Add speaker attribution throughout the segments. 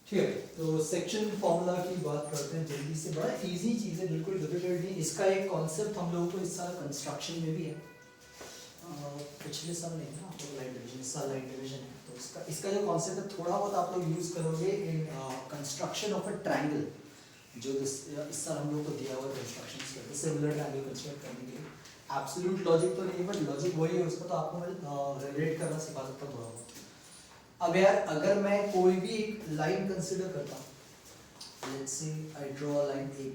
Speaker 1: ठीक है, तो सेक्शन फॉर्मूला की बात करते हैं जल्दी से। बड़ा इजी चीज़ है, बिल्कुल डिफिकल्ट नहीं। इसका एक कॉन्सेप्ट हम लोगों को इस साल कंस्ट्रक्शन में भी है, पिछले साल नहीं है ना, आप लोग लाइन डिवीजन, इस साल लाइन डिवीजन है। तो इसका इसका जो कॉन्सेप्ट है थोड़ा बहुत आप लोग यूज़ करोगे in construction of a triangle, जो इस साल हम लोग को दिया हुआ कंस्ट्रक्शन करते हैं, सिमिलर ट्राइंगल कंस्ट्रक्ट करने के लिए। एब्सोल्यूट लॉजिक तो नहीं है, बट लॉजिक वही है, उसका तो आपको मैं रिलेट करना सिखा सकता हूँ थोड़ा बहुत। अब यार अगर मैं कोई भी एक लाइन कंसिडर करता हूँ, let's say I draw a line ए,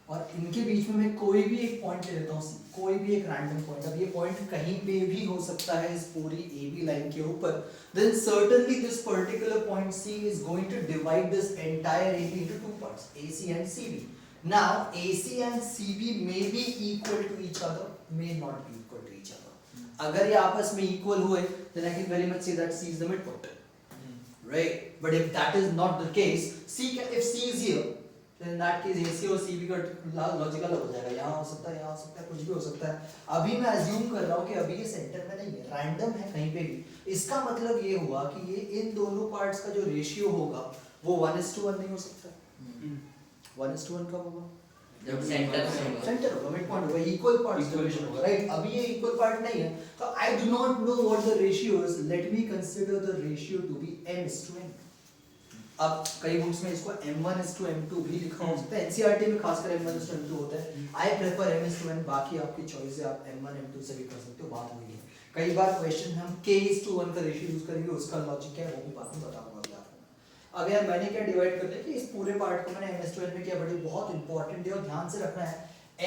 Speaker 1: और इनके बीच में मैं कोई भी एक पॉइंट ले लेता हूँ, कोई भी एक रैंडम पॉइंट। अब ये पॉइंट कहीं पे भी हो सकता है इस पूरी ए बी लाइन के ऊपर, then certainly this particular point C is going to divide this entire A B into two parts, A C and C B. Now AC and CB may be equal to each other, may not be equal to each other. अगर ये आपस में equal हुए, then I can very much say that C is the midpoint, right? But if that is not the case, if C is here, then in that case AC और CB का logic अलग हो जाएगा। यहाँ हो सकता है, यहाँ हो सकता है, कुछ भी हो सकता है। अभी मैं अज्यूम कर रहा हूँ कि अभी ये सेंटर में नहीं है, रैंडम है कहीं पे भी। इसका मतलब ये हुआ कि ये इन दोनों पार्ट्स का जो रेशियो होगा वो 1:1 नहीं हो सकता। 1:1 कब होगा?
Speaker 2: जब सेंटर
Speaker 1: होगा, मिड पॉइंट होगा, इक्वल पार्ट्स डिवीजन होगा, राइट? अभी ये इक्वल पार्ट नहीं है, तो I do not know what the ratio is. Let me consider the ratio to be m:n। अब कई बुक्स में इसको m1:m2 भी लिखा हो सकता है, एनसीईआरटी में खासकर m1:m2 होता है। आई प्रेफर m:n, बाकी आपकी चॉइस है, आप m1 m2 से भी कर सकते हो, बात वही है। कई बार क्वेश्चन हम k:1 का रेशियो यूज करेंगे, उसका लॉजिक क्या है वो भी बाद में बताऊंगा। अब यार मैंने क्या डिवाइड कर दिया कि इस पूरे पार्ट को मैंने m:n में किया, बड़ी बहुत इंपॉर्टेंट है और ध्यान से रखना है।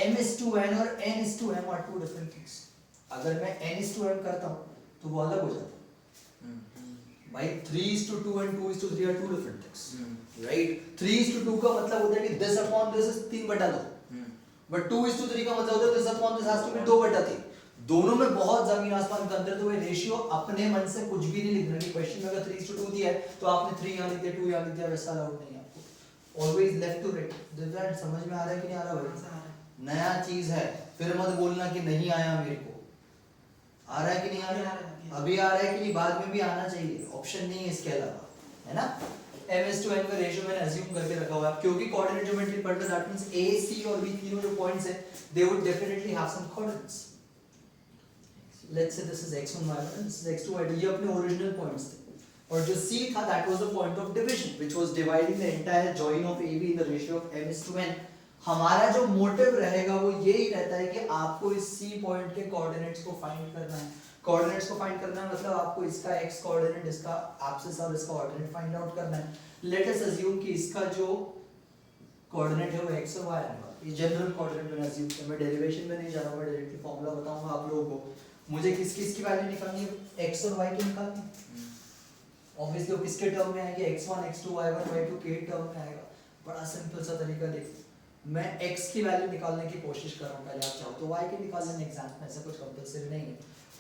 Speaker 1: m:n और n:m are two different things. अगर मैं n:m करता हूं तो वो अलग हो जाता है भाई। 3:2 and 2:3 are two different things, right? 3:2 का मतलब होता है कि this upon this is 3/2, but 2:3 का मतलब होता है this upon this has to be 2/3। दोनों में बहुत जमीन आसमान का अंतर। तो ये रेशियो अपने मन से कुछ भी नहीं लिखना कि क्वेश्चन में अगर 3:2 दिया है तो आपने 3 यहाँ लिख दिया, 2 यहाँ लिख दिया, वैसा अलाउड नहीं है आपको। Always left to right. दिव्यांग समझ में आ रहा है कि नहीं आ रहा भाई? नया चीज है, फिर मत बोलना कि नहीं आया मेरे को। आ रहा है कि नहीं आ रहा है? अभी आ रहा है कि नहीं? बाद में भी आना चाहिए, ऑप्शन नहीं है इसके अलावा, है ना? m:n का रेशियो मैंने अज्यूम करके रखा हुआ है क्योंकि कोऑर्डिनेट ज्योमेट्री पढ़ रहे, दैट मींस a c और b तीनों जो पॉइंट्स हैं they would definitely have some coordinates. Let's say this is x1 y1 and this is x2 y2, ये अपने ओरिजिनल पॉइंट्स थे। और जो c था that was the point of division which was dividing the entire join of AB in the ratio of m:n। हमारा जो motive रहेगा वो यही रहता है कि आपको इस c पॉइंट के कोऑर्डिनेट्स को फाइंड करना है। कोऑर्डिनेट्स को फाइंड करना है मतलब आपको इसका x कोऑर्डिनेट, इसका एब्सिस और इसका ऑर्डिनेट फाइंड आउट करना है। लेट अस अज्यूम कि इसका जो कोऑर्डिनेट है वो x और y है। ये जनरल कोऑर्डिनेट मैंने अज्यूम किया, मैं डेरिवेशन में नहीं जा रहा हूं, मैं डायरेक्टली फार्मूला बताऊंगा आप लोगों को। मुझे किस किस की वैल्यू निकालनी है? x और y की निकालनी है। ऑब्वियसली वो किसके टर्म में आएगी? x1 x2 y1 y2 के टर्म में आएगा। बड़ा सिंपल सा तरीका देखो, मैं x की वैल्यू निकालने की कोशिश कर रहा हूं, पहले आप चाहो तो y की निकाल लेना, एग्जाम में ऐसा कुछ कंपलसरी नहीं है।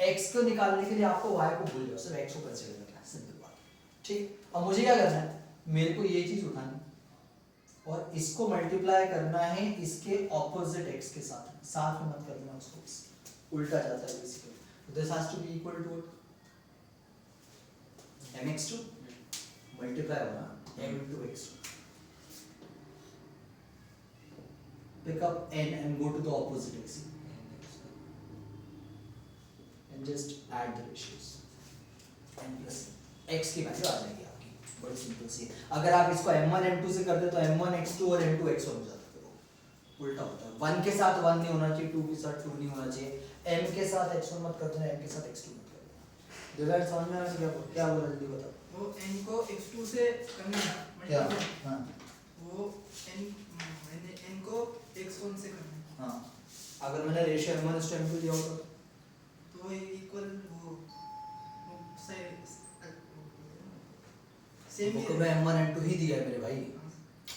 Speaker 1: x को निकालने के लिए आपको y को भूल जाओ, सिर्फ x को कंसीडर करना है, सिंपल बात, ठीक? अब मुझे क्या करना है? मेरे को ये चीज उठानी और इसको मल्टीप्लाई करना है इसके ऑपोजिट x के साथ, साथ में मत करना उसको, उल्टा जाता है basically. This has to be equal to mx2 multiply होगा m into x2, pick up n and go to the opposite x and just add the ratios, n plus x की वैल्यू आ जाएगी आपकी, बड़ी सिंपल सी है। अगर आप इसको m1 m2 से कर दे तो m1 x2 और m2 x1 हो जाता है, उल्टा होता है। 1 के साथ 1 नहीं होना चाहिए, 2 के साथ 2 नहीं होना चाहिए, m के साथ x1 मत कर देना, m के साथ x2 मत कर देना। डिवाइड समझ में आ रहा है? क्या बोला जल्दी बताओ।
Speaker 3: वो n को x2 से करना है,
Speaker 1: क्या? हां
Speaker 3: वो n को x1 से करना है।
Speaker 1: हां, अगर मैंने रेशियो m1:m2 दिया होता
Speaker 3: तो इक्वल वो सेम
Speaker 1: तो मैं m1 m2 ही दिया है मेरे भाई,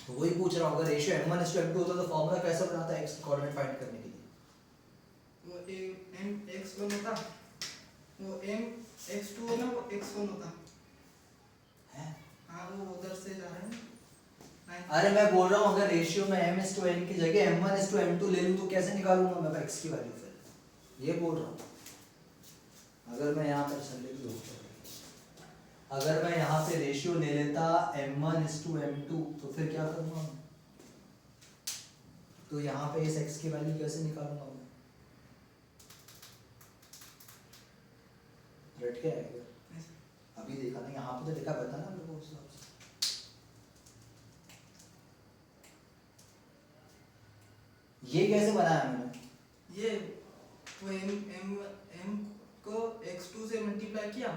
Speaker 1: तो वही पूछ रहा हूं। अगर रेशियो m1:m2 होता तो फार्मूला कैसा बनाता है x कोऑर्डिनेट फाइंड करने के लिए?
Speaker 3: वो m x1 होता, वो m x2 है ना, वो x1 होता
Speaker 1: है।
Speaker 3: हाँ वो उधर से जा रहे हैं।
Speaker 1: अरे मैं बोल रहा हूं अगर रेशियो में m:n की जगह m1:m2 ले लूं तो कैसे निकालूंगा मैं x की वैल्यू? फिर ये बोल रहा हूं, अगर मैं यहां पर चल ले लूं अगर मैं यहाँ से रेशियो ले लेता m1:m2 तो फिर क्या करूँगा मैं? तो यहाँ पे इस x की वैल्यू कैसे निकालूंगा मैं? रट के आएगा अभी देखा ना, यहाँ पे तो लिखा पता ना मेरे को उस हिसाब से। ये कैसे बनाया मैंने?
Speaker 3: ये वो m को x2 से मल्टीप्लाई किया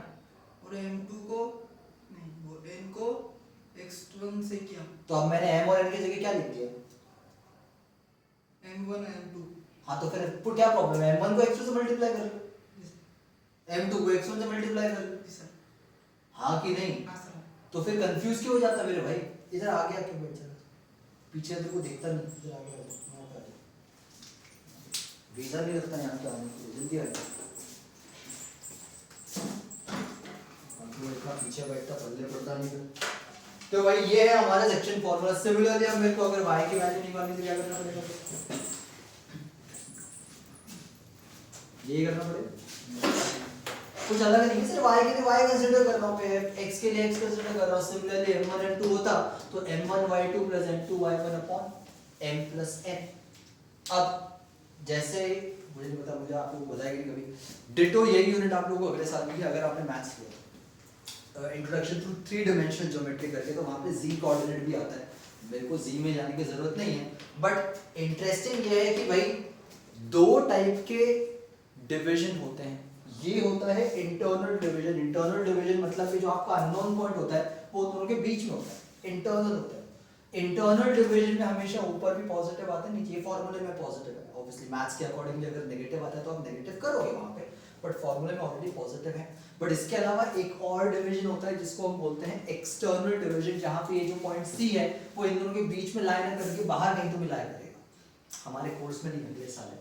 Speaker 3: और m2 को नहीं वो n को x1 से किया।
Speaker 1: तो अब मैंने m और n की जगह क्या लिख दिया?
Speaker 3: m1 m2।
Speaker 1: हाँ तो फिर क्या प्रॉब्लम है? m1 को x2 से मल्टीप्लाई कर लो, m2 को x1 से मल्टीप्लाई कर लो।
Speaker 3: जी सर।
Speaker 1: हाँ कि नहीं?
Speaker 3: हाँ सर।
Speaker 1: तो फिर कंफ्यूज क्यों हो जाता मेरे भाई? इधर आगे आके बैठ जा, पीछे तेरे को देखता नहीं, इधर आगे आ जा, यहाँ पे आ जा। वीजा नहीं लगता यहाँ पे आने के लिए, जल्दी आ जा। कंप्यूटर इतना पीछे बैठता पल्ले पड़ता नहीं फिर। तो भाई ये है हमारा सेक्शन फॉर्मूला। सिमिलरली अब मेरे को अगर y की वैल्यू निकालनी तो क्या करना पड़ेगा? यही करना पड़ेगा, कुछ अलग नहीं है। सिर्फ y के लिए y कंसीडर कर रहा हूं, मैं x के लिए x कंसीडर कर रहा हूं। सिमिलरली m1 m2 होता तो m1y2 m2y1 m n। अब जैसे मुझे नहीं पता, मुझे आप लोगों को बताएगी कभी डिटो यही यूनिट आप लोगों को अगले साल में अगर आपने मैथ्स लिया introduction to three dimensional geometry करके, तो वहाँ पे z कोऑर्डिनेट भी आता है। मेरे को z में जाने की जरूरत नहीं है, बट इंटरेस्टिंग ये है कि भाई दो टाइप के डिवीजन होते हैं। ये होता है इंटरनल डिवीजन। इंटरनल डिवीजन मतलब कि जो आपका अननोन पॉइंट होता है वो दोनों के बीच में होता है, इंटरनल होता है। इंटरनल डिवीजन में हमेशा ऊपर भी पॉजिटिव आता है, नीचे फॉर्मूले में पॉजिटिव है। ऑब्वियसली मैथ्स के अकॉर्डिंगली अगर नेगेटिव आता है तो आप नेगेटिव करोगे वहाँ पे, बट फॉर्मूले में ऑलरेडी पॉजिटिव है। बट इसके अलावा एक और डिवीजन होता है जिसको हम बोलते हैं एक्सटर्नल डिवीजन, जहाँ पे ये जो पॉइंट सी है वो इन दोनों के बीच में लाइन ना करके बाहर कहीं तो भी लाया करेगा। हमारे कोर्स में नहीं अगले साल है,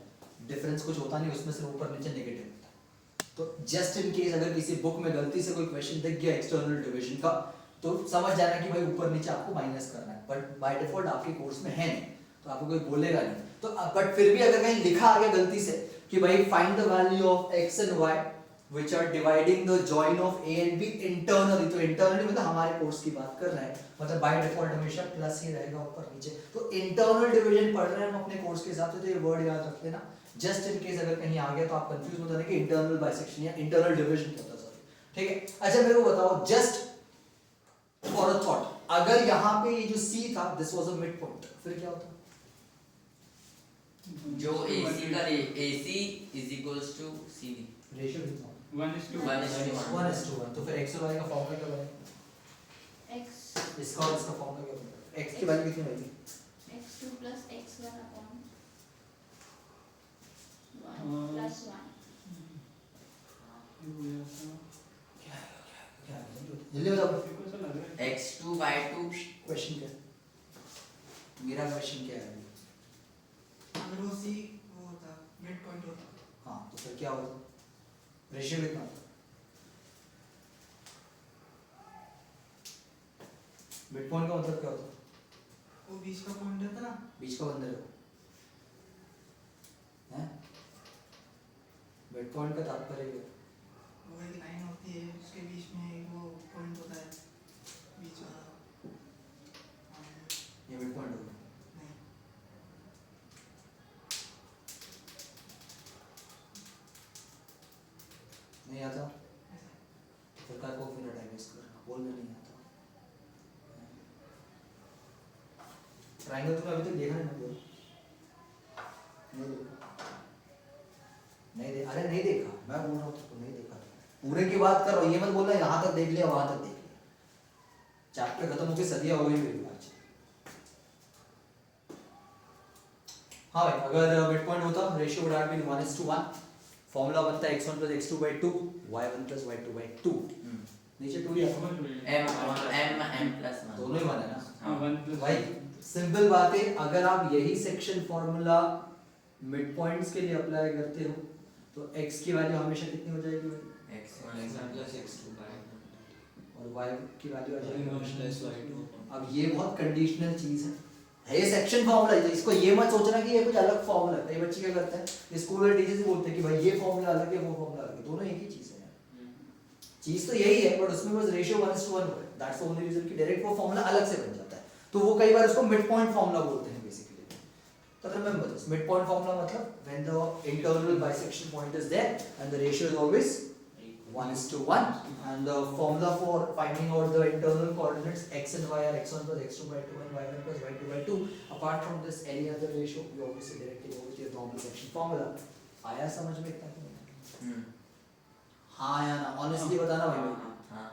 Speaker 1: डिफरेंस कुछ होता नहीं उसमें, से ऊपर नीचे नेगेटिव होता है। तो जस्ट इन केस अगर किसी बुक में गलती से कोई क्वेश्चन दिख गया एक्सटर्नल डिवीजन का, तो समझ जाना कि भाई ऊपर नीचे आपको माइनस करना है, बट बाय डिफॉल्ट आपके कोर्स में है नहीं, तो आपको कोई बोलेगा नहीं। तो बट फिर भी अगर कहीं लिखा आ गया गलती से कि भाई find the value of x and y which are dividing the join of a and b internally, तो internally मतलब हमारे कोर्स की बात कर रहे हैं, मतलब बाय डिफॉल्ट हमेशा प्लस ही रहेगा ऊपर नीचे। तो इंटरनल डिवीजन पढ़ रहे हैं हम अपने कोर्स के हिसाब से, तो ये वर्ड याद रख लेना जस्ट इन केस अगर कहीं आ गया तो आप कंफ्यूज मत होना कि इंटरनल बाइसेक्शन या इंटरनल डिवीजन क्या होता है। सॉरी, ठीक है। अच्छा मेरे को बताओ जस्ट फॉर अ थॉट, अगर यहाँ पे ये जो c था this was a mid point, फिर क्या होता?
Speaker 2: जो AC का AC is equals to CD,
Speaker 1: ratio कितना?
Speaker 2: 1:1.
Speaker 1: तो फिर x और y का फॉर्मूला क्या बनेगा?
Speaker 4: x
Speaker 1: इसका और इसका फॉर्मूला क्या बनेगा? x की वैल्यू कितनी आएगी?
Speaker 4: x2 plus x1 upon 1 plus 1.
Speaker 1: क्या जल्दी बताओ
Speaker 2: x2 y2
Speaker 1: क्वेश्चन क्या है? मेरा क्वेश्चन क्या है?
Speaker 3: अगर वो c वो होता मिड पॉइंट होता
Speaker 1: हाँ तो फिर क्या होता? रेशियो कितना होता? मिड पॉइंट का मतलब क्या होता?
Speaker 3: वो बीच का पॉइंट रहता ना,
Speaker 1: बीच का बंदर है। मिड पॉइंट का तात्पर्य क्या?
Speaker 3: वो एक लाइन होती है उसके बीच में वो पॉइंट होता है बीच वाला। हाँ,
Speaker 1: ये मिड पॉइंट होगा।
Speaker 3: नहीं
Speaker 1: नहीं आता?
Speaker 3: ऐसा
Speaker 1: फिर काय को फिर टाइम वेस्ट करना, बोलने नहीं आता। ट्रायंगल तुमने अभी तक देखा नहीं ना? बोल नहीं देखा, नहीं देखा, अरे नहीं देखा, मैं बोल रहा हूँ तुमको नहीं देखा। पूरे की बात कर रहा हूँ, ये मत बोलना यहाँ तक देख लिया वहां तक देख लिया। चैप्टर खत्म होके सदियां हो गई मेरी आज। हाँ भाई, अगर मिड पॉइंट होता ratio would have been 1:1, formula बनता है x1 + x2/2 y1 + y2/2। नीचे 2 ही आता है,
Speaker 2: m plus 1
Speaker 1: दोनों ही 1 है ना?
Speaker 2: हाँ।
Speaker 1: भाई सिंपल बात है, अगर आप यही सेक्शन फॉर्मूला मिड पॉइंट्स के लिए अप्लाई करते हो तो x की वैल्यू हमेशा कितनी हो जाएगी भाई?
Speaker 2: x1
Speaker 5: plus x2
Speaker 1: और y की वैल्यू आ जाएगी
Speaker 5: plus y2।
Speaker 1: अब ये बहुत कंडीशनल चीज है, ये सेक्शन फॉर्मूला है, इसको ये मत सोचना कि ये कुछ अलग फॉर्मूला है। कई बच्चे क्या करते हैं स्कूल में टीचर से बोलते हैं कि भाई ये फॉर्मूला अलग है वो फॉर्मूला अलग है, दोनों एक ही चीज है। चीज तो यही है, बट उसमें बस रेशियो 1:1 है। दैट्स द ओनली रीजन कि डायरेक्ट वो फॉर्मूला अलग से बन जाता है। तो वो कई बार उसको मिड पॉइंट फॉर्मूला बोलते हैं बेसिकली। तो remember this, mid point formula मतलब when the internal bisection point is there and the ratio is always 1:1, and the formula for finding out the internal coordinates x and y are x1 plus x2 by 2 and y1 plus y2 by 2. Apart from this any other ratio you obviously directly go with your normal section formula. आया समझ में इतना क्यों नहीं? हाँ या ना honestly बताना भाई भाई
Speaker 2: हाँ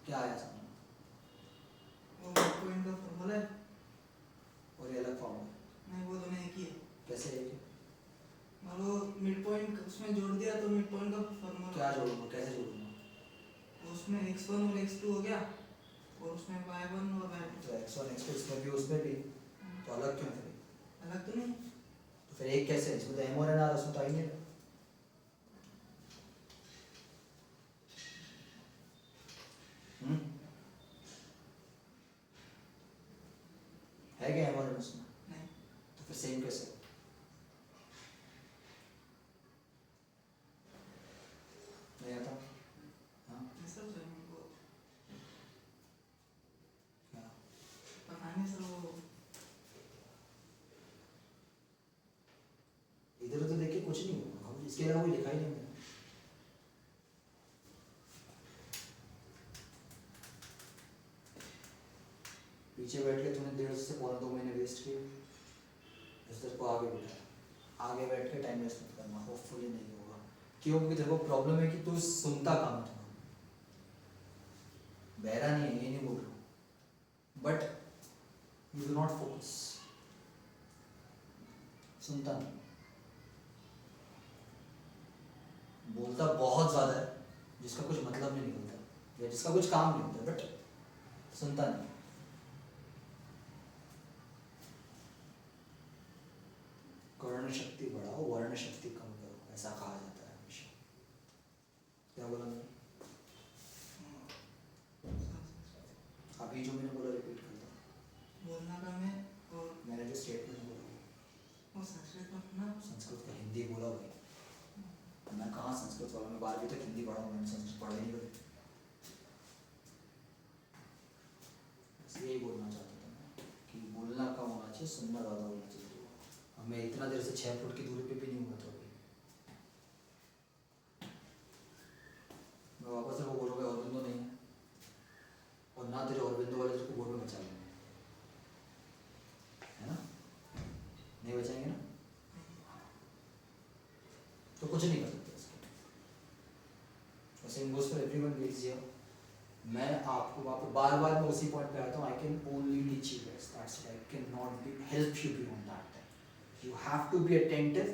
Speaker 1: क्या आया समझ में?
Speaker 3: वो पॉइंट का फॉर्मूला है।
Speaker 1: और ये अलग फॉर्मूला
Speaker 3: नहीं, वो दोनों एक ही है।
Speaker 1: कैसे है ये?
Speaker 3: मान लो मिड पॉइंट उसमें जोड़ दिया तो मिड पॉइंट का फॉर्मूला
Speaker 1: क्या जोड़ूंगा कैसे जोड़ूंगा?
Speaker 3: उसमें x1 और x2 हो गया और उसमें y1 और y2।
Speaker 1: तो x1 x2 इसमें भी उसमें भी तो अलग क्यों फिर?
Speaker 3: अलग तो नहीं।
Speaker 1: तो फिर एक कैसे है? इसमें तो m और n आ रहा है, उसमें तो आ ही नहीं रहा। है क्या m और n उसमें?
Speaker 3: नहीं,
Speaker 1: तो फिर सेम कैसे? नहीं आता? हाँ
Speaker 3: ऐसा हो जाएगा वो।
Speaker 1: क्या?
Speaker 3: पता नहीं सर, वो
Speaker 1: इधर उधर देख के कुछ नहीं होगा, अब इसके अलावा कोई लिखा ही नहीं मैंने। पीछे बैठ के तूने 1.5 से पौने 2 महीने वेस्ट किए, इस तरह को आगे बिठाया। आगे बैठ के टाइम वेस्ट मत करना, होपफुली नहीं होगा। क्यों? क्योंकि तेरे को प्रॉब्लम है कि तू सुनता कम है। बहरा नहीं है, ये नहीं बोल रहा हूँ, but you do not focus. सुनता नहीं, बोलता बहुत ज्यादा है जिसका कुछ मतलब नहीं निकलता या जिसका कुछ काम नहीं होता, बट सुनता नहीं। कर्ण शक्ति बढ़ाओ, वर्ण शक्ति कम करो, ऐसा कहा जाता है हमेशा। क्या बोला मैंने? अभी जो मैंने बोला रिपीट करता हूँ।
Speaker 3: बोलना का में और
Speaker 1: मैंने जो स्टेटमेंट बोला
Speaker 3: वो संस्कृत में ना
Speaker 1: संस्कृत का हिंदी बोला भाई। मैं कहाँ संस्कृत वाला, मैं 12वीं तक हिंदी पढ़ा हूँ, मैंने संस्कृत पढ़ा ही नहीं कभी। बस यही बोलना चाहता था मैं कि बोलना कम होना चाहिए, सुनना ज़्यादा होना चाहिए। अब मैं इतना देर से 6 फुट की दूरी पे भी नहीं हुआ था अभी। मैं वापस से वो बोलूँगा औरबिंदो नहीं है, और ना तेरे औरबिंदो वाले तेरे को बोर्ड में बचा लेंगे, है ना? नहीं बचाएंगे ना, तो कुछ नहीं कर सकते इसके। Same goes for everyone gets here. मैं आपको वहाँ पे बार बार मैं उसी पॉइंट पे आता हूँ। I can only teach you guys, that's it. I can not be help you beyond that. You have to be attentive.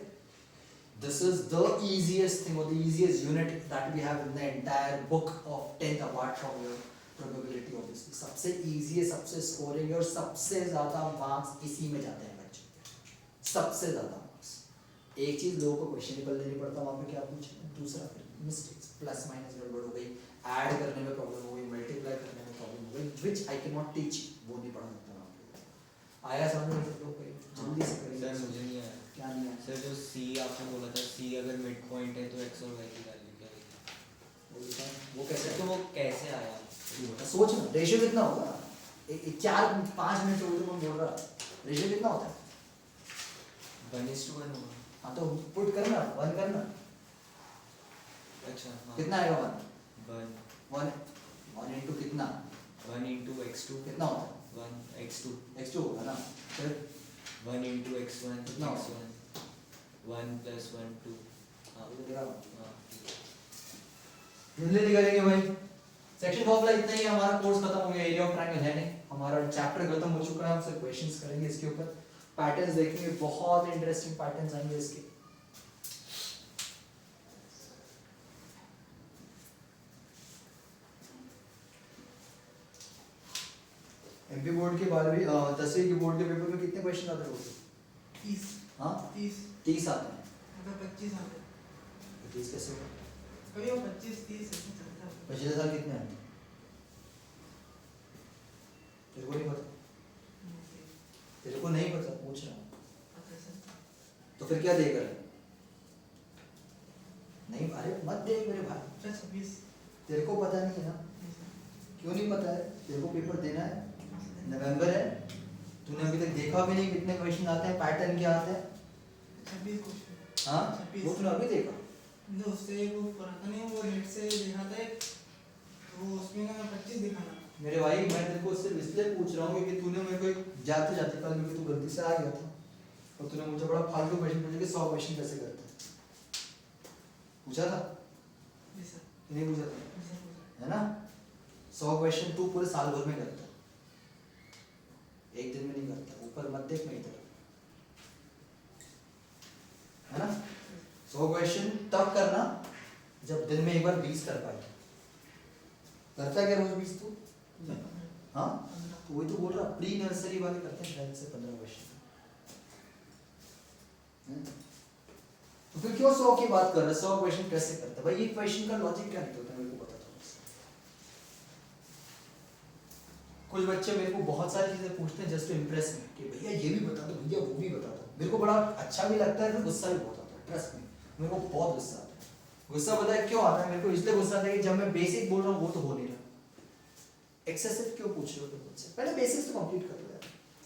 Speaker 1: This is the easiest thing or the easiest unit that we have in the entire book of 10th apart from your probability obviously. सबसे easy है, सबसे scoring है और सबसे ज़्यादा marks इसी में जाते हैं बच्चों के, सबसे ज़्यादा marks। एक चीज़ लोगों को क्वेश्चन ही पढ़ लेनी पड़ता, वहाँ पे क्या पूछना, दूसरा फिर मिस्टेक्स, प्लस माइनस गड़बड़ हो गई, ऐड करने में प्रॉब्लम हो गई, मल्टीप्लाई करने में प्रॉब्लम हो गई, which I cannot teach, वो नहीं पढ़ा सकता मैं आपको। आया समझ में सब लोग को? जल्दी से करिए।
Speaker 5: सर मुझे नहीं आया।
Speaker 1: क्या नहीं आया?
Speaker 5: सर जो सी आपने बोला था, सी अगर मिड पॉइंट है तो एक्स और वाई की वैल्यू क्या है?
Speaker 1: वो लिखा है, वो कैसे?
Speaker 5: तो वो कैसे आया?
Speaker 1: सोच ना, रेशियो कितना होगा? 4-5 मिनट से उधर मैं बोल रहा, रेशियो कितना होता है?
Speaker 5: 1:1 होगा।
Speaker 1: हाँ तो पुट करना, 1 करना।
Speaker 5: अच्छा हाँ।
Speaker 1: कितना आएगा 1?
Speaker 5: 1
Speaker 1: 1 into कितना?
Speaker 5: 1 into x2
Speaker 1: कितना होता है?
Speaker 5: 1 x2
Speaker 1: x2 होगा ना, फिर
Speaker 5: 1 into x1
Speaker 1: कितना होगा?
Speaker 5: x1 1 plus 1 2। हाँ
Speaker 1: ये देखा
Speaker 5: हाँ।
Speaker 1: जल्दी निकालेंगे भाई। सेक्शन फॉर्मूला इतना ही है, हमारा कोर्स खत्म हो गया। एरिया ऑफ ट्रायंगल है नहीं, हमारा चैप्टर खत्म हो चुका है। हम सिर्फ क्वेश्चंस करेंगे इसके ऊपर, पैटर्न्स देखेंगे, बहुत इंटरेस्टिंग पैटर्न्स आएंगे इसके। एमपी बोर्ड के 12वीं 10वीं के बोर्ड के पेपर में कितने क्वेश्चन आते हैं?
Speaker 3: 30
Speaker 1: हाँ
Speaker 3: 30
Speaker 1: आते हैं।
Speaker 3: मतलब 25 आते हैं।
Speaker 1: 30 कैसे होगा?
Speaker 3: कभी वो 25-30 ऐसे चलता है।
Speaker 1: पिछले साल कितने आए? तेरे को नहीं पता? तेरे को नहीं पता, पूछ रहा हूँ।
Speaker 3: पता है सर।
Speaker 1: तो फिर क्या देगा? नहीं, अरे मत देख मेरे भाई।
Speaker 3: 26
Speaker 1: तेरे को पता नहीं है ना? क्यों नहीं पता है? तेरे को पेपर देना है, नवंबर है, तूने अभी तक देखा भी नहीं कितने क्वेश्चन आते हैं, पैटर्न क्या आता है?
Speaker 3: 26 क्वेश्चन।
Speaker 1: हाँ
Speaker 3: 26।
Speaker 1: वो तूने अभी देखा?
Speaker 3: नहीं, उससे वो पता नहीं, वो नेट से देखा था एक, तो उसमें ना 25 दिखाना।
Speaker 1: मेरे भाई मैं तेरे को सिर्फ इसलिए पूछ रहा हूँ क्योंकि तूने मेरे को एक जाते जाते कल में तू गलती से आ गया था और तूने मुझे बड़ा फालतू क्वेश्चन पूछा कि 100 क्वेश्चन कैसे करते हैं, पूछा था
Speaker 3: जी सर।
Speaker 1: कि नहीं पूछा था?
Speaker 3: जी सर, पूछा।
Speaker 1: है ना? 100 क्वेश्चन तू पूरे साल भर में करता, एक दिन में नहीं करता। ऊपर मत देख मेरी तरफ, है ना? 100 क्वेश्चन तब करना जब दिन में एक बार 20 कर पाए। करता है क्या रोज 20 तू? हाँ, तो वही तो बोल रहा, प्री नर्सरी वाले करते हैं शायद से 15 क्वेश्चन। तो फिर क्यों 100 की बात कर रहे हैं? 100 क्वेश्चन कैसे करते हैं भाई? ये क्वेश्चन का लॉजिक क्या निकलता है मेरे को बता दो। कुछ बच्चे मेरे को बहुत सारी चीजें पूछते हैं जस्ट टू इम्प्रेस मी कि भैया ये भी बता दो, भैया वो भी बता दो। मेरे को बड़ा अच्छा भी लगता है, फिर गुस्सा भी बहुत आता है, ट्रस्ट मी, मेरे को बहुत गुस्सा आता है। गुस्सा पता है क्यों आता है मेरे को? इसलिए गुस्सा आता है कि जब मैं बेसिक बोल रहा हूँ वो तो हो नहीं रहा। एक्सेसिव क्यों पूछ रहे हो तुम मुझसे? पहले बेसिक्स तो कंप्लीट कर लो यार।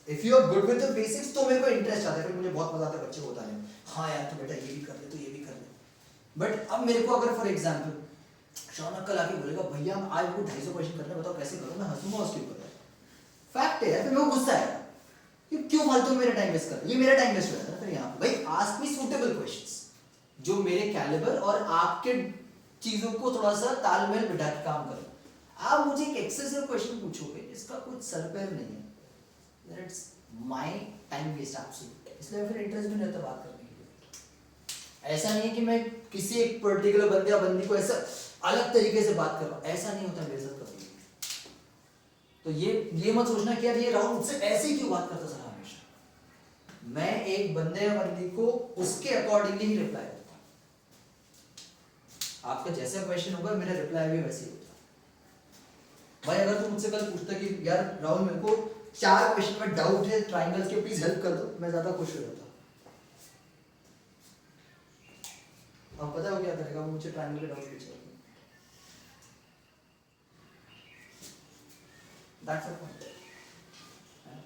Speaker 1: If you are good with the basics तो मेरे को इंटरेस्ट आता है, फिर मुझे बहुत मजा आता है बच्चे को बताने में, हाँ यार तो बेटा ये भी कर ले, तो ये भी कर ले। बट अब मेरे को अगर फॉर एग्जांपल शौनक कल आके बोलेगा भैया आज वो 250 क्वेश्चन करना है, बताओ कैसे करूँ, मैं हंसूंगा उसके ऊपर। फैक्ट है, फिर मेरे को गुस्सा आएगा कि क्यों फालतू मेरा टाइम वेस्ट कर रहे हो? ये मेरा टाइम वेस्ट हो जाता है। फिर यहाँ पे भाई आस्क मी सूटेबल क्वेश्चंस जो मेरे कैलिबर और आपके चीजों को थोड़ा सा तालमेल बिठा के काम करो। आप मुझे एक एक्सेसिव क्वेश्चन पूछोगे इसका कुछ सर पैर नहीं है, then it's my time waste absolute. इसलिए फिर इंटरेस्ट भी नहीं रहता बात करने के लिए। ऐसा नहीं है कि मैं किसी एक पर्टिकुलर बंदे या बंदी को ऐसा अलग तरीके से बात कर रहा हूँ, ऐसा नहीं होता मेरे साथ कभी। तो ये मत सोचना कि यार ये राहुल मुझसे ऐसे ही क्यों बात करता सर हमेशा। मैं एक बंदे या बंदी को उसके अकॉर्डिंगली ही रिप्लाई करता हूँ। आपका जैसा क्वेश्चन होगा मेरा रिप्लाई भी वैसे ही होता है। भाई अगर तू मुझसे कल पूछता कि यार राहुल मेरे को 4 क्वेश्चन में डाउट है ट्राइंगल्स के, प्लीज हेल्प कर दो, मैं ज्यादा खुश हो जाता। अब पता हो क्या करेगा? वो मुझे ट्राइंगल के डाउट पूछेगा। That's a point.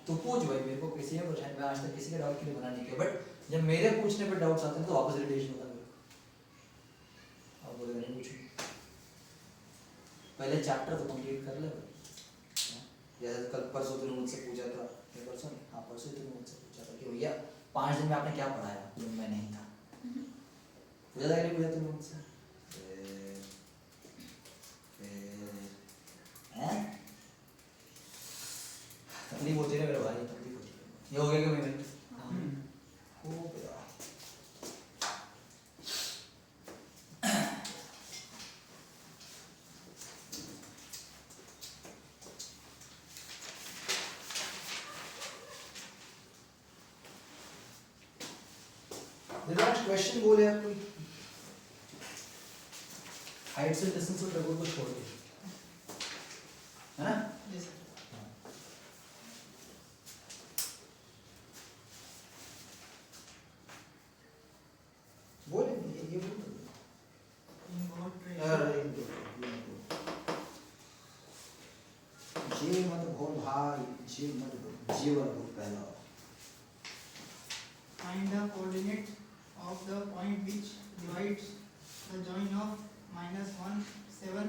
Speaker 1: तो पूछ भाई, मेरे को किसी ने पूछा, मैं आज तक किसी के डाउट के लिए मना नहीं किया, बट जब मेरे पूछने पे डाउट्स आते हैं तो वापस रिलेशन होता है मेरे को। अब बोलेगा नहीं पूछूं, पहले चैप्टर तो कंप्लीट कर ले भाई। जैसे कल परसों तूने मुझसे पूछा था, ये परसों नहीं, हाँ परसों तूने मुझसे पूछा था कि भैया 5 दिन में आपने क्या पढ़ाया जब मैं नहीं था। पूछा था कि नहीं पूछा तूने मुझसे? तकलीफ होती है मेरे भाई, तकलीफ होती है। ये हो गया क्या पेमेंट? हो गया। नेक्स्ट क्वेश्चन बोले आप कोई? हाइट से डिस्टेंस और डबल को छोड़ के, है ना?
Speaker 3: जी सर।
Speaker 1: बोले ये बोल।
Speaker 3: इन बहुत
Speaker 1: अरे ये मत बोल भाई, ये मत बोल, जीवन बोल पहला।
Speaker 3: find the coordinate of the point which divides the join of -1, 7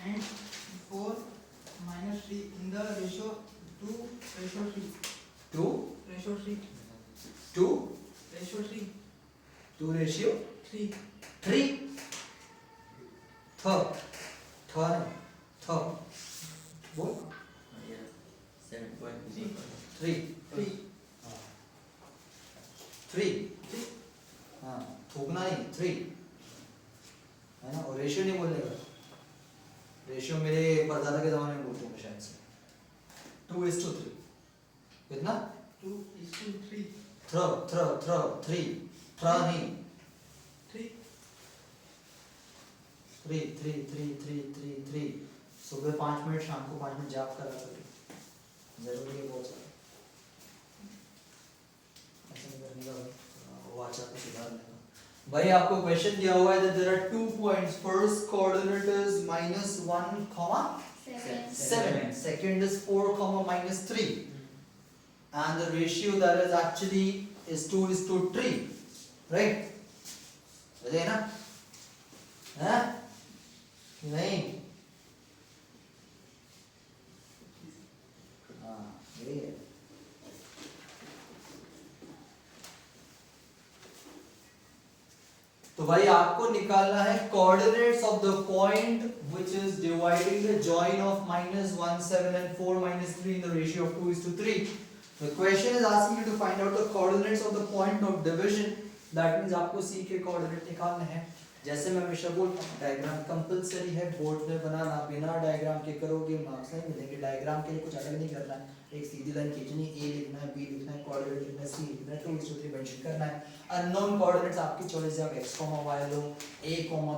Speaker 3: and 4 -3 in the ratio 2:3.
Speaker 1: 2
Speaker 3: Ratio 3.
Speaker 1: 2
Speaker 3: Ratio 3.
Speaker 1: 2 ratio
Speaker 3: 3.
Speaker 1: 3 थ बोल
Speaker 2: 7.3
Speaker 1: 3
Speaker 3: 3.
Speaker 1: 3 हाँ, थूकना नहीं, 3 है ना? और रेशियो नहीं बोलने का। रेशियो मेरे परदादा के जमाने में बोलते हैं शायद से 2:3। कितना?
Speaker 3: 2:3.
Speaker 1: थ्री नहीं
Speaker 3: 3.
Speaker 1: 3 सुबह 5 मिनट, शाम को 5 मिनट जाप करा करो, जरूरी है बहुत सारा। ऐसा नहीं करने का, वो आचार को सुधारने का। भाई आपको क्वेश्चन दिया हुआ है that there are 2 points. First coordinate is -1, 7. Second is 4, -3. And the ratio that is actually is 2:3. Right? समझे ना? हैं? नहीं? हाँ, यही है. तो भाई आपको निकालना है coordinates of the point which is dividing the join of -1, 7 and 4, -3 in the ratio of 2:3. The question is asking you to find out the coordinates of the point of division. That means आपको C के coordinate निकालने हैं. जैसे मैं हमेशा बोलता हूँ diagram compulsory है बोर्ड में बनाना, बिना डायग्राम के करोगे मार्क्स नहीं मिलेंगे. डायग्राम के लिए कुछ अलग नहीं करना है, एक सीधी लाइन खींचनी, ए लिखना है, बी लिखना है, कोऑर्डिनेट लिखना है, सी लिखना है, 2:3 मेंशन करना है. अननोन कोऑर्डिनेट्स आपकी चॉइस है, आप x, y low, a,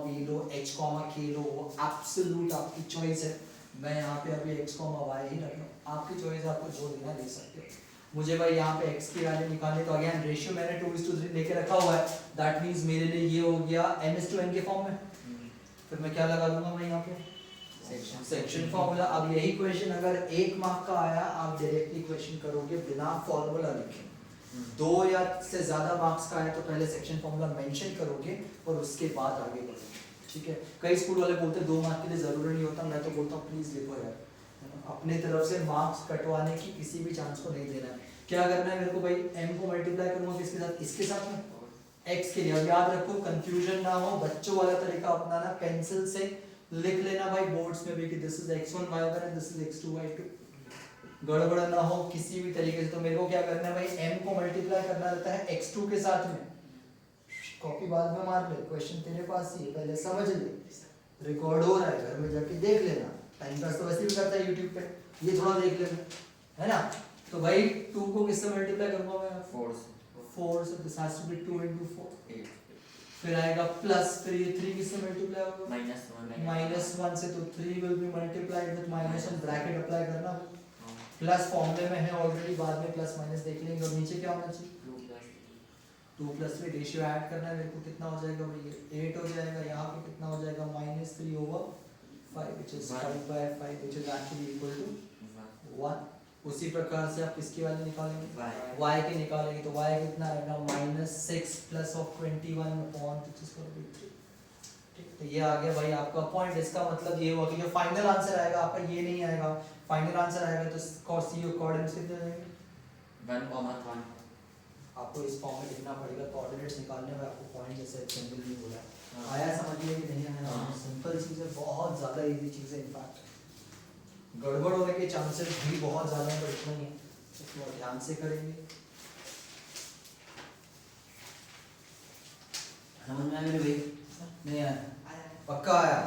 Speaker 1: b low, h, k लो, वो एब्सोल्यूट आपकी चॉइस है. मैं यहाँ पे अभी x, y ही रख रहा हूँ, आपकी चॉइस है, आपको जो लेना ले सकते हो. मुझे भाई यहाँ पे x की वैल्यू निकालनी, तो अगेन रेशियो मैंने 2:3 लेके रखा हुआ है. दैट मींस मेरे लिए ये हो गया m:n के फॉर्म में. फिर मैं क्या लगा दूंगा भाई यहाँ पे सेक्शन फार्मूला. अब यही क्वेश्चन अगर 1 मार्क का आया, आप डायरेक्टली क्वेश्चन करोगे बिना फार्मूला लिखे. 2 या से ज्यादा मार्क्स का आया तो पहले सेक्शन फार्मूला मेंशन करोगे और उसके बाद आगे बढ़ोगे. ठीक है. कई स्कूल वाले बोलते हैं 2 मार्क के लिए जरूरी नहीं होता. मैं तो बोलता हूँ प्लीज लिखो यार, अपने तरफ से मार्क्स कटवाने की किसी भी चांस को नहीं देना है. क्या करना है मेरे को भाई, m को मल्टीप्लाई करूंगा किसके साथ, इसके साथ में x के लिए. अब याद रखो कंफ्यूजन ना हो, बच्चों वाला तरीका अपनाना, पेंसिल से लिख लेना भाई बोर्ड्स में भी कि this is x1 y1 and this is x2 y2. गड़बड़ ना हो किसी भी तरीके से. तो मेरे को क्या करना है भाई, m को मल्टीप्लाई करना रहता है x2 के साथ में. कॉपी बाद में मार ले, क्वेश्चन तेरे पास ही है, पहले समझ ले. रिकॉर्ड हो रहा है, घर में जाके देख लेना. टाइम पास तो वैसे भी करता है यूट्यूब पे, ये थोड़ा देख लेना, है ना. तो भाई 2 को किससे मल्टीप्लाई करूंगा मैं, 4 से. This has to be 2 into 4.
Speaker 2: 8
Speaker 1: फिर आएगा प्लस, फिर ये 3 किससे मल्टीप्लाई होगा,
Speaker 2: -1
Speaker 1: -1 से. तो 3 will be multiplied with -1, bracket apply करना. प्लस फॉर्मूले में है ऑलरेडी, बाद में प्लस माइनस देख लेंगे. और नीचे क्या होना चाहिए, 2 + 3. रेशियो ऐड करना है मेरे को, कितना हो जाएगा भाई, 8 हो जाएगा. यहाँ पे कितना हो जाएगा, -3/5 which is 5/5 which is actually equal to 1. उसी प्रकार से आप किसकी वैल्यू निकालेंगे, y की निकालेंगे. तो y कितना आएगा, -6 + 21 upon which is going to be 3. ठीक. तो ये आ गया भाई आपका पॉइंट. इसका मतलब ये हुआ कि जो फाइनल आंसर आएगा आपका ये नहीं आएगा. फाइनल आंसर आएगा तो cos c कोऑर्डिनेट्स कितने आएंगे,
Speaker 2: 1,1.
Speaker 1: आपको इस फॉर्म में लिखना पड़ेगा. कोऑर्डिनेट्स निकालने में आपको पॉइंट जैसे सिंपल नहीं बोला आया, समझ लिया कि नहीं आया. सिंपल चीज़ है, बहुत ज़्यादा इजी चीज़ है. इनफैक्ट गड़बड़ होने के चांसेस भी बहुत ज़्यादा हैं, पर इतना ही है, तो थोड़ा ध्यान से करेंगे. समझ में आया मेरे भाई, नहीं आया, पक्का आया.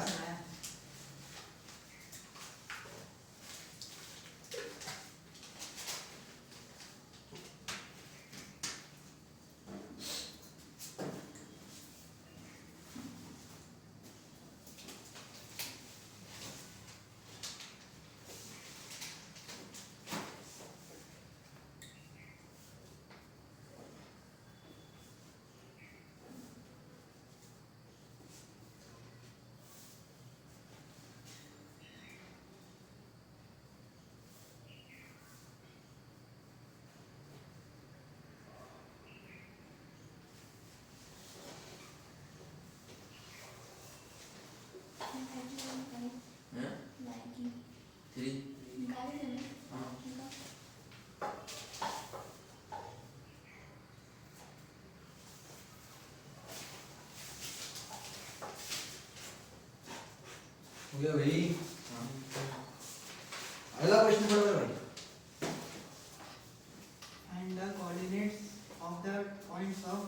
Speaker 1: हो गया भाई. अगला क्वेश्चन पढ़ो भाई.
Speaker 3: And the coordinates of the points of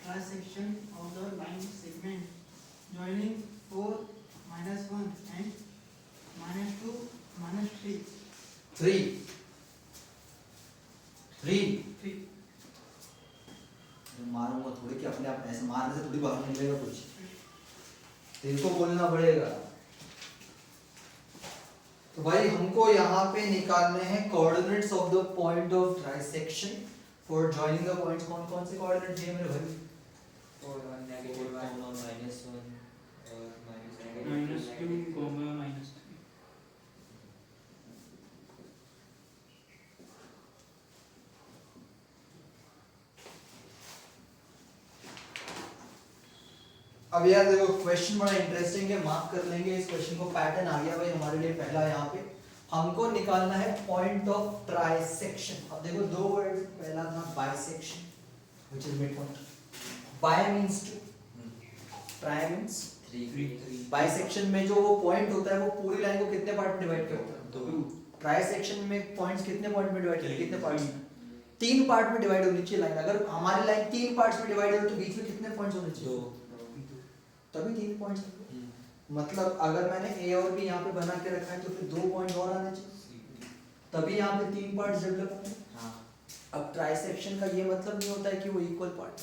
Speaker 3: trisection of the line segment joining 4, -1 and -2, -3.
Speaker 1: 3 मारूंगा थोड़ी कि अपने आप ऐसे मारने से थोड़ी बाहर निकलेगा कुछ, तेरे को बोलना पड़ेगा. तो भाई हमको यहाँ पे निकालने हैं coordinates of the point of trisection for joining the points. कौन कौन से कोऑर्डिनेट दिए मेरे भाई,
Speaker 5: 4 comma -1 और
Speaker 6: -2 comma -3.
Speaker 1: अब यार देखो क्वेश्चन बड़ा इंटरेस्टिंग है, मार्क कर लेंगे इस क्वेश्चन को। पैटर्न आ गया भाई हमारे लिए पहला यहाँ पे। हमको निकालना है पॉइंट ऑफ ट्राइसेक्शन। अब देखो दो वर्ड, पहला था bisection which is mid point. Bi means two, tri means
Speaker 2: 3
Speaker 1: bisection में जो वो पॉइंट होता है वो पूरी लाइन को कितने पार्ट में डिवाइड करता है?
Speaker 5: दो।
Speaker 1: ट्राइसेक्शन में पॉइंट्स कितने पॉइंट में डिवाइड करते हैं? कितने पार्ट्स में? 3 पार्ट में डिवाइड होनी चाहिए लाइन। अगर हमारी लाइन 3 पार्ट्स में डिवाइड हो तो बीच में कितने पॉइंट्स होने चाहिए?
Speaker 5: 2।
Speaker 1: तभी 3 पॉइंट्स होंगे। मतलब अगर मैंने ए और बी यहाँ पे बना के रखा है तो फिर 2 पॉइंट और आने चाहिए, तभी यहाँ पे 3 पार्ट्स डेवलप होंगे।
Speaker 2: हाँ
Speaker 1: अब ट्राइसेक्शन का ये मतलब नहीं होता है कि वो इक्वल पार्ट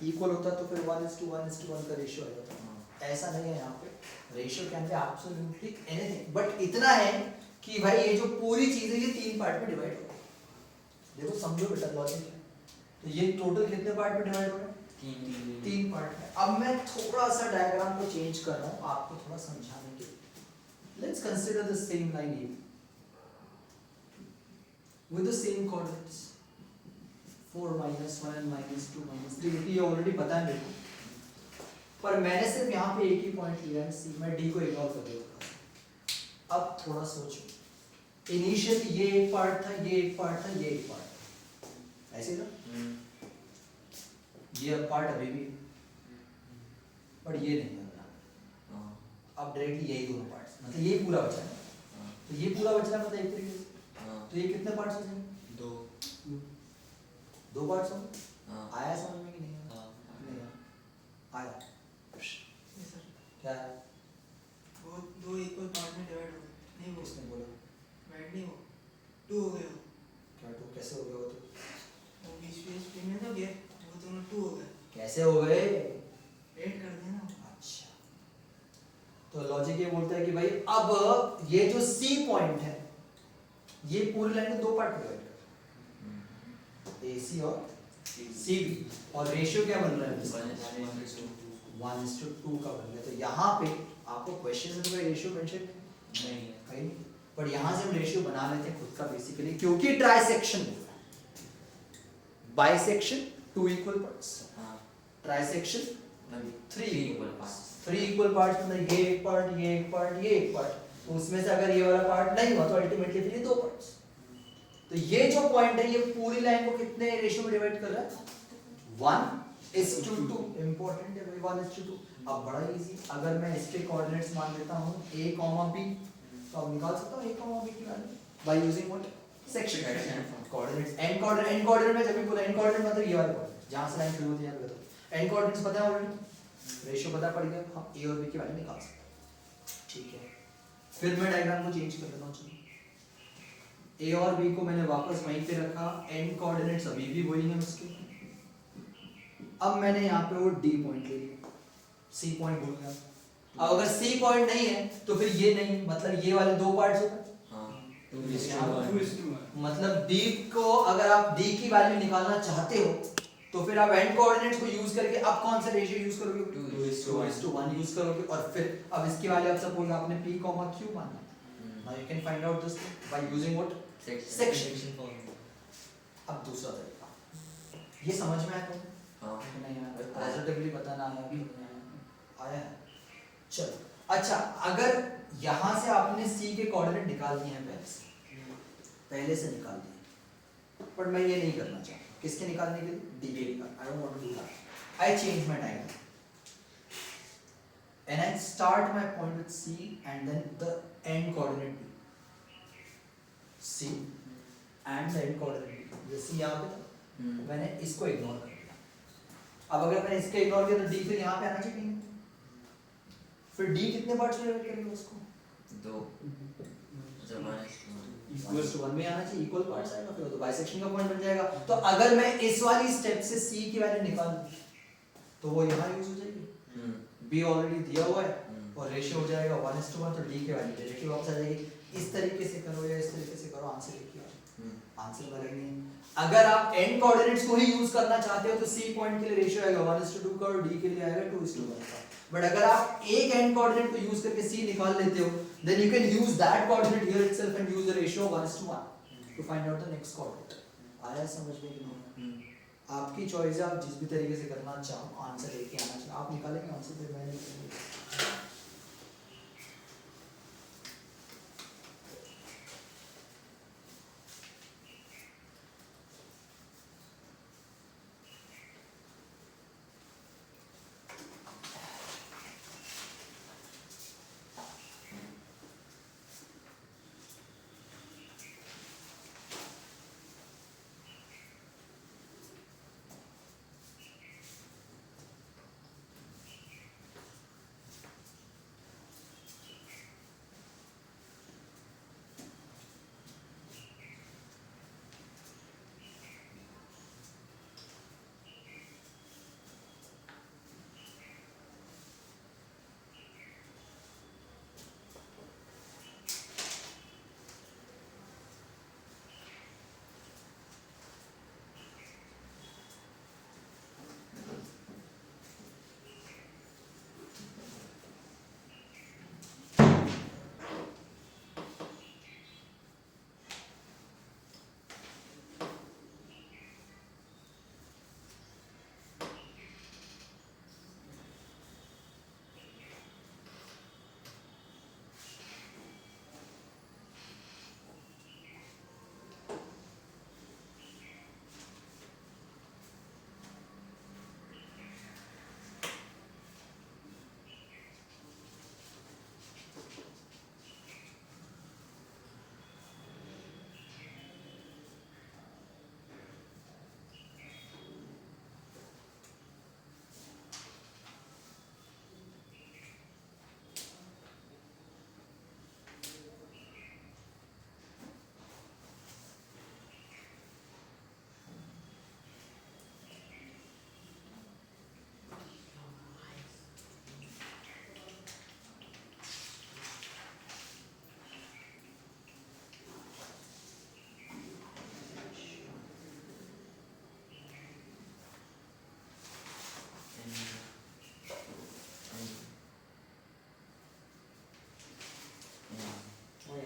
Speaker 1: इक्वल होता तो फिर 1:1:1 का रेशियो आ जाता। ऐसा नहीं है, यहाँ पे ratio can be absolutely anything, but इतना है कि भाई ये जो पूरी चीज है ये 3 पार्ट में डिवाइड हो गई। देखो समझो बेटा लॉजिक है। तो ये टोटल कितने पार्ट में डिवाइड हो रहा है? 3 पार्ट में। अब मैं थोड़ा सा डायग्राम को चेंज कर रहा हूँ आपको थोड़ा समझाने के लिए। Let's consider the same line A with the same coordinates 4 -1 and -2 -3। ये ऑलरेडी पता है मेरे को, पर मैंने सिर्फ यहाँ पे एक ही पॉइंट लिया है सी। मैं डी को इग्नोर कर देता। अब थोड़ा सोचो, इनिशियली ये एक पार्ट था, ये एक पार्ट था, ये एक पार्ट था, ऐसे था। ये पार्ट अभी भी, बट ये नहीं लग रहा। अब डायरेक्टली यही दोनों पार्ट्स, मतलब ये पूरा बचा है। तो ये पूरा बचा है मतलब एक तरीके से। तो ये कितने पार्ट्स हो जाएंगे? 2 पार्ट्स होंगे। आया समझ में कि नहीं आया? नहीं आया।
Speaker 3: ये सर
Speaker 1: क्या है?
Speaker 3: वो 2 इक्वल पार्ट में डिवाइड हो गए। नहीं वो
Speaker 1: किसने बोला?
Speaker 3: डिवाइड नहीं हो 2 हो गए वो।
Speaker 1: क्या तो कैसे हो गया वो? तो
Speaker 3: वो बीच में तो गया वो दोनों 2 हो गए।
Speaker 1: कैसे हो गए?
Speaker 3: ऐड कर दिया ना।
Speaker 1: अच्छा, तो लॉजिक ये बोलता है कि भाई अब ये जो सी पॉइंट है ये पूरी लाइन में 2 पार्ट में डिवाइड कर, AC और CB, और रेशियो क्या बन रहा है? 1:2 का बन रहा है। तो यहाँ पे आपको क्वेश्चन में कोई रेशियो मेंशन
Speaker 5: नहीं है
Speaker 1: कहीं नहीं, पर यहाँ से हम रेशियो बना लेते हैं खुद का बेसिकली, क्योंकि trisection bisection 2 equal parts, trisection 3 equal parts. 3 equal parts मतलब ये एक पार्ट, ये एक पार्ट, ये एक पार्ट। तो उसमें से अगर ये वाला पार्ट नहीं हुआ तो अल्टीमेटली फिर ये 2 पार्ट्स। तो ये जो पॉइंट है ये पूरी लाइन को कितने रेशियो में डिवाइड कर रहा है? 1:2। इंपॉर्टेंट है भाई 1:2। अब बड़ा इजी, अगर मैं इसके कोऑर्डिनेट्स मान लेता हूँ a, b, तो अब निकाल सकता हूँ a, b की value by using what? Section coordinates. And coordinate में जब भी बोला एंड कोऑर्डिनेट मतलब ये वाला कोऑर्डिनेट जहां से लाइन शुरू होती है। बताओ एंड कोऑर्डिनेट्स पता है ऑलरेडी, रेशियो पता पड़ गया, हम a और b की वैल्यू निकाल सकते हैं। ठीक है, फिर मैं डायग्राम को चेंज कर देता हूँ। चलो a और b को मैंने वापस वहीं पे रखा, एंड कोऑर्डिनेट्स अभी भी वही हैं उसके। अब मैंने यहाँ पे वो d पॉइंट ले लिया, c पॉइंट भूल गया। अब अगर c पॉइंट नहीं है तो फिर ये नहीं, मतलब ये वाले 2 पार्ट्स हो गए। मतलब d को अगर आप d की वैल्यू निकालना चाहते हो तो फिर आप एंड कोऑर्डिनेट्स को यूज करके अब कौन सा रेशियो यूज करोगे? 2:1 यूज करोगे। और फिर अब इसकी वैल्यू आप सपोज आपने p, q माना, now you can find out this by using what? Section formula. अब दूसरा तरीका, ये समझ में आया तुम्हें? नहीं आया? पॉजिटिवली बताना आया भी नहीं आया? आया है। चलो अच्छा, अगर यहाँ से आपने c के कोऑर्डिनेट निकाल दिए हैं पहले से निकाल दिए, पर मैं ये नहीं करना चाहता। किसके निकालने के लिए? d के निकाल। I don't want to do that. I change my diagram and I start my point with c and then the end coordinate b. c and the end coordinate b. ये c यहाँ पे था, मैंने इसको ignore कर दिया। अब अगर मैंने इसको इग्नोर किया तो d फिर यहाँ पे आना चाहिए नहीं? फिर d कितने पार्ट्स में डिवाइड करेंगे उसको?
Speaker 2: 2
Speaker 1: इक्वल टू 1 में आना चाहिए, इक्वल पार्ट्स आएगा, फिर तो बाइसेक्शन का पॉइंट बन जाएगा। तो अगर मैं इस वाली स्टेप से c की वैल्यू निकाल तो वो यहाँ यूज हो जाएगी। b ऑलरेडी दिया हुआ है और रेशियो हो जाएगा 1:1, तो d की वैल्यू डायरेक्टली वापस आ जाएगी। इस तरीके से करो या इस तरीके से करो, आंसर लिखिए। आंसर करेक्ट नहीं है। अगर आप एंड कोऑर्डिनेट्स को ही यूज करना चाहते हो तो सी पॉइंट के लिए रेशियो आएगा 1:2 का और डी के लिए आएगा 2:1 का। बट अगर आप एक एंड कोऑर्डिनेट को यूज करके सी निकाल लेते हो then you can use that coordinate here itself and use the ratio 1:1 to find out the next coordinate. आया समझ में कि नहीं? आपकी चॉइस है, आप जिस भी तरीके से करना चाहो आंसर लेके आना चाहिए। आप निकालेंगे आंसर फिर मैं निकालूंगा।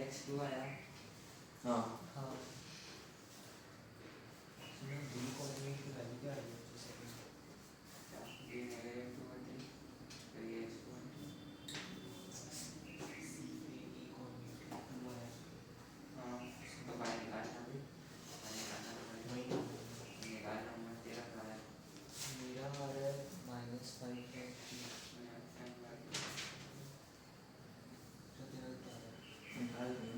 Speaker 2: x2 आया।
Speaker 1: हाँ
Speaker 5: हाँ इसमें डी कोऑर्डिनेट की वैल्यू क्या आई है सेकंड
Speaker 2: ये -2 फिर ये x2
Speaker 5: सी पे ई कोऑर्डिनेट 2 है
Speaker 2: हाँ तो बाहर निकालना भी
Speaker 5: वही
Speaker 2: निकालना मैं तेरा का है
Speaker 5: मेरा आ रहा है -5.3 तो तेरा क्या आ रहा है
Speaker 1: निकाल दिया।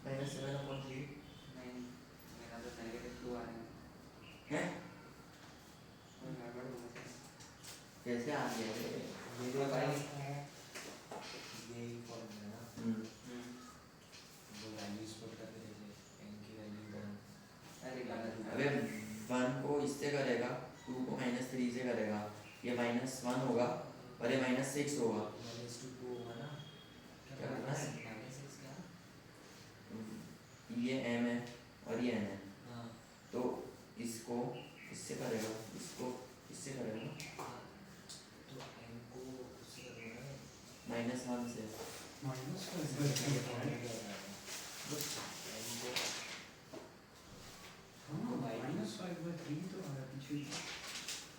Speaker 1: -7/3
Speaker 2: नहीं मेरा तो -2 आ रहा
Speaker 1: है।
Speaker 2: है गड़बड़ हो गया
Speaker 1: कैसे आ गया रे?
Speaker 5: मेरे
Speaker 2: भाई।
Speaker 5: ये ही फॉर्मूला है ना वो वैल्यूज पुट करके देते n की वैल्यू 1
Speaker 2: अरे गलत
Speaker 1: अबे 1 को इससे करेगा 2 को -3 से करेगा ये -1 होगा और ये -6 होगा।
Speaker 5: -2 होगा ना
Speaker 1: क्या करना है?
Speaker 5: -6 क्या
Speaker 1: ये m है और ये n है
Speaker 5: हाँ
Speaker 1: तो इसको इससे करेगा इसको इससे करेगा ना
Speaker 5: हाँ तो n को उससे करोगे ना
Speaker 1: -1 से
Speaker 6: -5/3 तो हमारा पीछे ही है।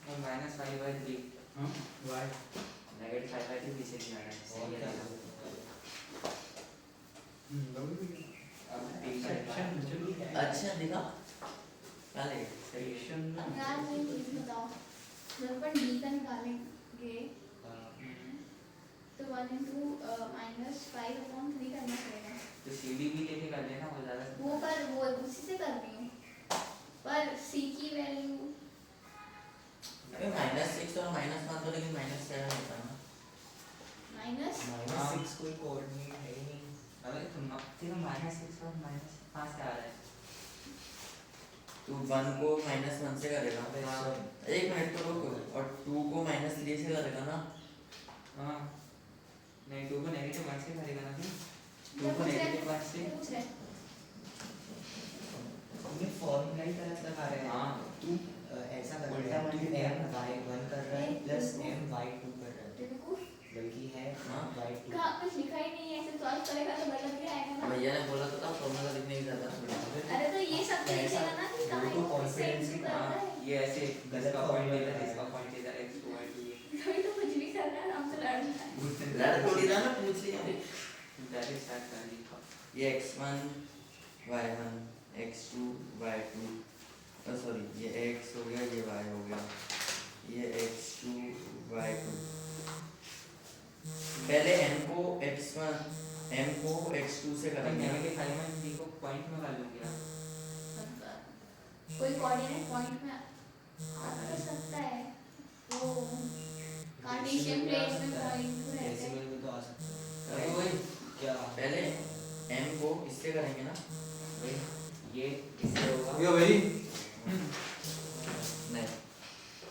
Speaker 2: और -5/3
Speaker 6: हाँ y
Speaker 2: -5/3 पीछे नहीं आ रहा है सही है ना? अब
Speaker 6: सेक्शन में चलिए
Speaker 1: अच्छा दिखा क्या ले
Speaker 2: सही है
Speaker 6: सेक्शन में
Speaker 4: यार मैं एक चीज बताओ, जब अपन डी का निकालेंगे तो 1 into -5/3 करना पड़ेगा।
Speaker 2: तो सीडी भी लेके कर लेना वो ज़्यादा
Speaker 4: वो पर वो
Speaker 5: देखो -6 और -5 से आ रहा है।
Speaker 2: तू 1 को -1 से करेगा।
Speaker 5: हाँ।
Speaker 2: एक मिनट तो रुक, और 2 को -3 से करेगा ना।
Speaker 5: हाँ नहीं 2 को -1 से करेगा ना फिर। 2
Speaker 4: क्या
Speaker 5: को
Speaker 4: पूछ रहे
Speaker 5: -1 से
Speaker 4: पूछ रहे
Speaker 5: ये फॉर्मूला ही गलत लगा रहे हैं। हाँ
Speaker 7: तू ऐसा कर
Speaker 5: उल्टा
Speaker 7: रहा है, तू
Speaker 5: multiply
Speaker 7: m y1 कर रहा है प्लस m y2 कर रहा है,
Speaker 4: देखो
Speaker 7: बल्कि है
Speaker 2: हाँ।
Speaker 7: y2।
Speaker 4: कहाँ कुछ लिखा ही नहीं है, ऐसे सॉल्व करेगा तो गलत ही आएगा ना।
Speaker 2: भैया ने बोला तो था फॉर्मूला लिखने की ज्यादा।
Speaker 4: अरे तो ये सब तो लिखेगा ना कि कहाँ
Speaker 7: वो तो
Speaker 4: है, सेम
Speaker 7: confidence
Speaker 4: टू
Speaker 7: ही-
Speaker 4: कर रहा है।
Speaker 5: ये ऐसे
Speaker 7: गलत
Speaker 5: इसका पॉइंट
Speaker 7: formula
Speaker 5: देता है,
Speaker 7: है।
Speaker 5: इसका पॉइंट देता है x to y2 ये
Speaker 4: कभी तो कुछ भी कर रहा है, आराम से लड़ रहा है।
Speaker 2: लड़ थोड़ी ना, मैं पूछ लिया।
Speaker 5: डायरेक्ट स्टार्ट कर दी।
Speaker 2: ये x1 y1 x2 y2, sorry ये x हो गया, ये y हो गया, ये x2 y2। पहले m को x2 से करेंगे।
Speaker 5: मैंने के खाली मैं b को पॉइंट में कर लूंगा।
Speaker 4: कोई कोऑर्डिनेट पॉइंट में आ तो सकता है, वो कार्टेशियन प्लेन में पॉइंट रहते हैं।
Speaker 7: डेसिमल में तो आ सकता
Speaker 2: तो वही
Speaker 7: क्या?
Speaker 2: पहले m को इससे करेंगे ना।
Speaker 5: ये इससे होगा।
Speaker 1: भाई